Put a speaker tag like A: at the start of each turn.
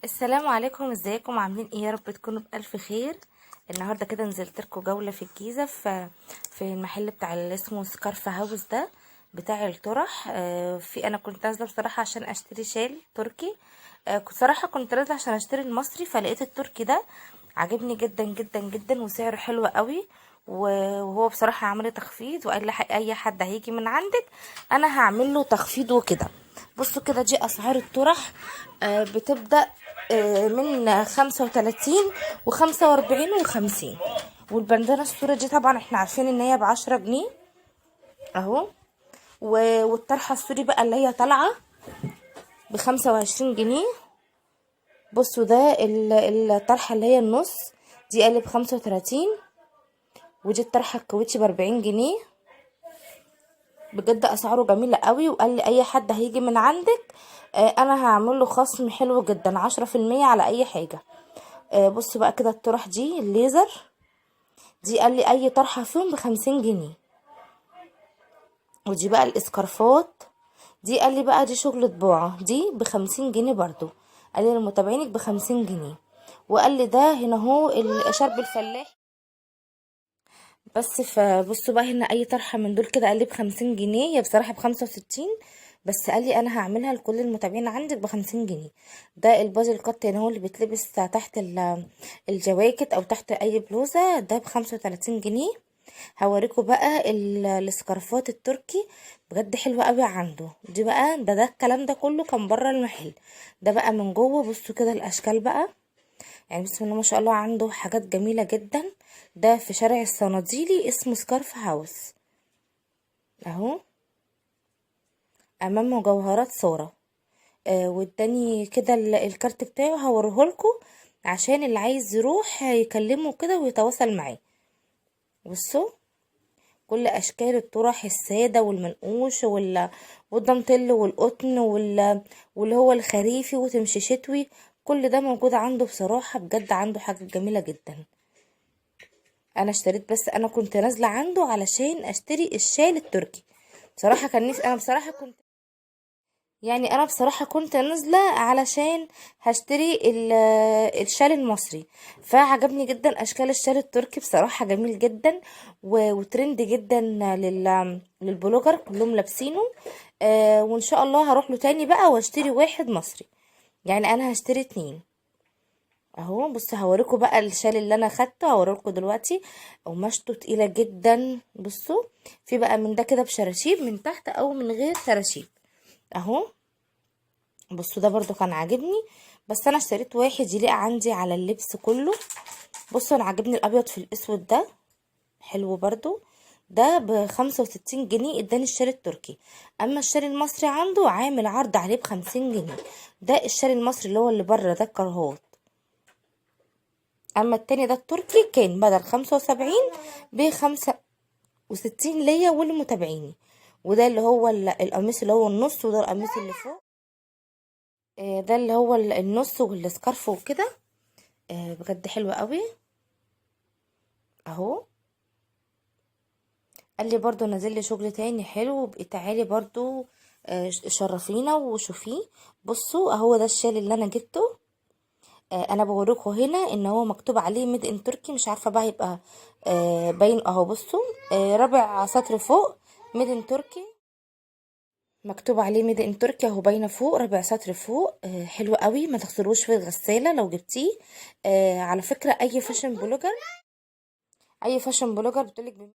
A: السلام عليكم، ازيكم؟ عاملين ايه؟ يا رب تكونوا بألف خير. النهارده كده نزلت لكم جولة في الجيزة في المحل بتاع اللي اسمه سكارف هاوس ده بتاع الطرح. في انا كنت نازله بصراحة عشان اشتري شال تركي. صراحة كنت نازله عشان اشتري المصري، فلقيت التركي ده عجبني جدا جدا جدا وسعره حلو قوي. وهو بصراحة عمل تخفيض وقال لي اي حد هيجي من عندك انا هعمل له تخفيض وكده. بصوا كده، دي اسعار الطرح. بتبدأ من 35 و45 و50. والبندانة السوري دي طبعا احنا عارفين ان هي ب10 جنيه اهو. والطرحة السوري بقى اللي هي طالعة ب25 جنيه. بصوا ده الطرحة اللي هي النص دي قال ب35. ودي الطرحة الكاوتشي ب40 جنيه. بجد اسعاره جميلة قوي، وقال لي اي حد هيجي من عندك انا هعمل له خصم حلو جدا 10% على اي حاجة. بصوا بقى كده الطرح دي الليزر دي قال لي اي طرحه فيهم ب50 جنيه. ودي بقى الاسكارفات دي قال لي بقى دي شغل طباعه دي ب50 جنيه برضو. قال لي لمتابعينك ب50 جنيه. وقال لي ده هنا هو الشرب الفلاحي بس. فبصوا بقى هنا اي طرحه من دول كده قال لي ب50 جنيه، هي بصراحه ب65. بس قال لي انا هعملها لكل المتابعين عندك ب50 جنيه. ده الباجي القط هنا هو اللي بيتلبس تحت الجواكت او تحت اي بلوزه، ده ب35 جنيه. هوريكم بقى السكارفات التركي، بجد حلوه قوي عنده. دي بقى ده الكلام ده كله كان بره المحل. ده بقى من جوه بصوا كده الاشكال بقى، يعني بسم الله ما شاء الله عنده حاجات جميله جدا. ده في شارع الصناديلي اسمه سكارف هاوس اهو، امام مجوهرات سارة. واداني كده الكارت بتاعه هوريهولكوا عشان اللي عايز يروح يكلمه كده ويتواصل معاه. بصوا كل اشكال الطرح الساده والمنقوش والدانتيل والقطن واللي هو الخريفي وتمشي شتوي، كل ده موجود عنده. بصراحه بجد عنده حاجه جميله جدا. انا اشتريت، بس انا كنت نازله عنده علشان اشتري الشال التركي. بصراحه كان نفسي، انا بصراحه كنت نازله علشان هشتري الشال المصري. فعجبني جدا اشكال الشال التركي، بصراحه جميل جدا وترند جدا للبلوجر كلهم لابسينه. وان شاء الله هروح له تاني بقى واشتري واحد مصري، يعني انا هشتري 2 اهو. بص هوريكم بقى الشال اللي انا خدته، هوريكم دلوقتي. قماشته تقيله جدا. بصوا في بقى من ده كده بشراشيب من تحت او من غير شراشيب اهو. بصوا ده برضو كان عاجبني، بس انا اشتريت واحد يليق عندي على اللبس كله. بصوا انا عاجبني الابيض في الاسود ده، حلو برضو. ده ب65 جنيه اداني الشال التركي. اما الشال المصري عنده عامل عرض عليه ب50 جنيه. ده الشال المصري اللي هو اللي بره ده الكرهات. اما التاني ده التركي كان بدل 75 ب65 ليا ولمتابعيني. وده اللي هو القميص اللي هو النص، وده القميص اللي فوق. ده اللي هو النص والسكارف وكده. بجد حلو قوي اهو. قال لي برضو نازل لي شغل تاني حلو، بقي تعالي برضو شرفينا وشوفيه. بصوا اهو ده الشال اللي انا جبته. انا بوريكم هنا ان هو مكتوب عليه ميد ان تركي، مش عارفه بقى يبقى باين اهو. بصوا رابع سطر فوق ميد ان تركي، مكتوب عليه ميد ان تركي اهو، باينه فوق رابع سطر فوق. حلو قوي، ما تغسلوش في الغساله لو جبتيه. على فكره اي فاشن بلوجر بتقولك